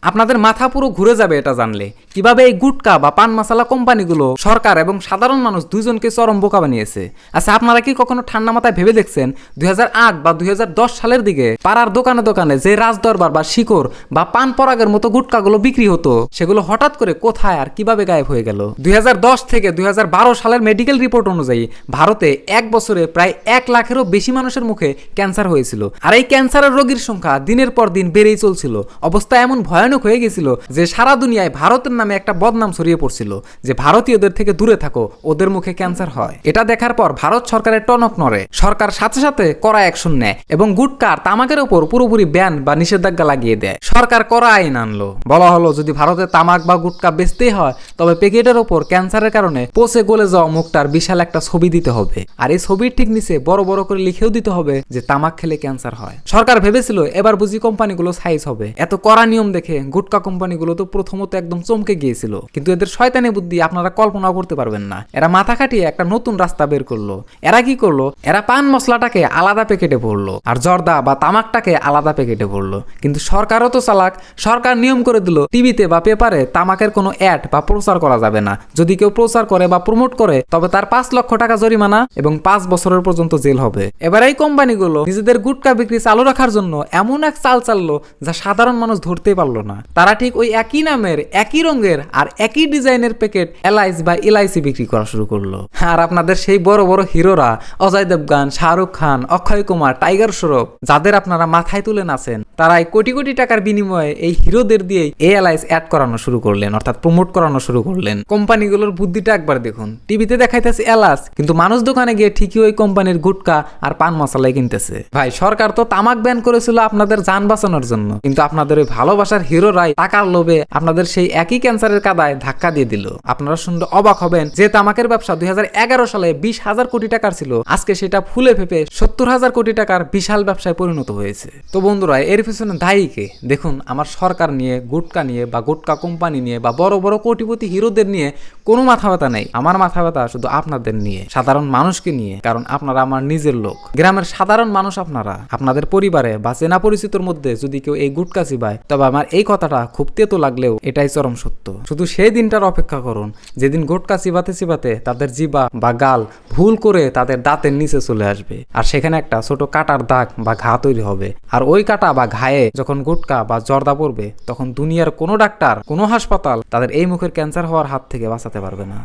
আপনাদের মাথা পুরো ঘুরে যাবে এটা জানলে কিভাবে এই গুটকা বা পান মশলা কোম্পানিগুলো সরকার এবং সাধারণ মানুষ দুইজনকে চরম বোকা বানিয়েছে। আচ্ছা, আপনারা কি কখনো ঠান্ডা মাথায় ভেবে দেখছেন 2008 বা 2010 সালের দিকে পাড়ার দোকানে দোকানে যে রাজদরবার বা শিকড় বা পান পরাগের মতো গুটকাগুলো বিক্রি হতো সেগুলো হঠাৎ করে কোথায় আর কিভাবে গায়েব হয়ে গেল? 2010 থেকে 2012 সালের মেডিকেল রিপোর্ট অনুযায়ী ভারতে এক বছরে প্রায় 1 লাখেরও বেশি মানুষের মুখে ক্যান্সার হয়েছিল। আর এই ক্যান্সারের রোগীর সংখ্যা দিনের পর দিন বেড়েই চলছিল। অবস্থা এমন ভয়ানক হয়ে গেছিল যে সারা দুনিয়ায় ভারতের নামে একটা বদনাম ছড়িয়ে পড়ছিল যে ভারতীয়দের থেকে দূরে থাকো, ওদের মুখে ক্যান্সার হয়। এটা দেখার পর ভারত সরকারের টনক নড়ে। সরকার সাথে সাথে কড়া অ্যাকশন নেয় এবং গুটকা আর তামাকের উপর পুরোপুরি ব্যান বা নিষেধাজ্ঞা লাগিয়ে দেয়। সরকার কড়া আইন আনলো, বলা হলো যদি ভারতে তামাক বা গুটকা বেচতেই হয় তবে প্যাকেটের ওপর ক্যান্সারের কারণে পচে গলে যাওয়া মুখটার বিশাল একটা ছবি দিতে হবে। আর এই ছবির ঠিক নিচে বড় বড় করে লিখেও দিতে হবে যে তামাক খেলে ক্যান্সার হয়। সরকার ভেবেছিল এবার বুঝি কোম্পানিগুলো সাইজ হবে। এত কড়া নিয়ম দেখে গুটকা কোম্পানিগুলো তো প্রথমত একদম চমকে গিয়েছিল, কিন্তু এদের শয়তানি বুদ্ধি আপনারা কল্পনা করতে পারবেন না। এরা মাথা খাটিয়ে একটা নতুন রাস্তা বের করলো। এরা কি করলো? এরা পান মশলাটাকে আলাদা প্যাকেটে ভরলো আর জর্দা বা তামাকটাকে আলাদা প্যাকেটে ভরলো। কিন্তু সরকারও তো চালাক। সরকার নিয়ম করে দিল টিভিতে বা পেপারে তামাকের কোনো অ্যাড বা প্রচার করা যাবে না। যদি কেউ প্রচার করে বা প্রমোট করে তবে তার 5 লক্ষ টাকা জরিমানা এবং 5 বছরের পর্যন্ত জেল হবে। এবার এই কোম্পানিগুলো নিজেদের গুটকা বিক্রি চালু রাখার জন্য এমন এক চাল চাললো যা সাধারণ মানুষ ধরতেই পারলো না। তারা ঠিক ওই একই নামের, একই রঙের আর একই ডিজাইনের প্যাকেট এলআইস বা এলআইসি বিক্রি করা শুরু করলো। আর আপনাদের সেই বড় বড় হিরোরা অজয় দেবগান, শাহরুখ খান, অক্ষয় কুমার, টাইগার শ্রফ যাদের আপনারা মাথায় তুলে নাচেন, তারাই কোটি কোটি টাকার বিনিময়ে এই হিরোদের দিয়েই এলআইস অ্যাড করানো শুরু করলেন, অর্থাৎ প্রমোট করানো শুরু করলেন। কোম্পানিগুলোর বুদ্ধিটা একবার দেখুন। টিভিতে দেখাইতেছে এলাচ, কিন্তু মানুষ দোকানে গিয়ে ঠিকই ওই কোম্পানির গুটকা আর পান মশলাই কিনতেছে। ভাই, সরকার তো তামাক ব্যান করেছিল আপনাদের জান বাঁচানোর জন্য, কিন্তু আপনাদের ওই ভালোবাসার হিরোরাই টাকার লোভে আপনাদের সেই একই ক্যান্সারের কাদায় ধাক্কা দিয়ে দিল। আপনারা শুনলে অবাক হবেন যে তামাকের ব্যবসা 2011 সালে 20,000 কোটি টাকার ছিল, আজকে সেটা ফুলে ফেপে 70,000 কোটি টাকার বিশাল ব্যবসায় পরিণত হয়েছে। তো বন্ধুরা, এর পিছনে দায়ী কে? দেখুন, আমার সরকার নিয়ে, গুটকা নিয়ে বা গুটকা কোম্পানি নিয়ে বা বড় বড় কোটিপতি হিরোদের নিয়ে কোনো মাথা ব্যথা নেই। আমার মাথা ব্যথা শুধু আপনাদের নিয়ে, সাধারণ মানুষকে নিয়ে। কারণ আপনারা আমার নিজের লোক, গ্রামের সাধারণ মানুষ। আপনারা আপনাদের পরিবারে বা চেনা পরিচিতর মধ্যে যদি কেউ এই গুটকা চিবায় তবে আমার এই কথাটা খুব তেতো লাগলেও এটাই চরম সত্য। শুধু সেই দিনটার অপেক্ষা করুন যেদিন গুটকা চিবাতে চিবাতে তাদের জিবা বা গাল ভুল করে তাদের দাঁতের নিচে চলে আসবে, আর সেখানে একটা ছোট কাটার দাগ বা ঘা তৈরি হবে। আর ওই কাটা বা ঘায়ে যখন গুটকা বা জর্দা পড়বে তখন দুনিয়ার কোনো ডাক্তার, কোনো হাসপাতাল তাদের এই মুখের ক্যান্সার হওয়ার হাত থেকে বাঁচাতে পারবে না।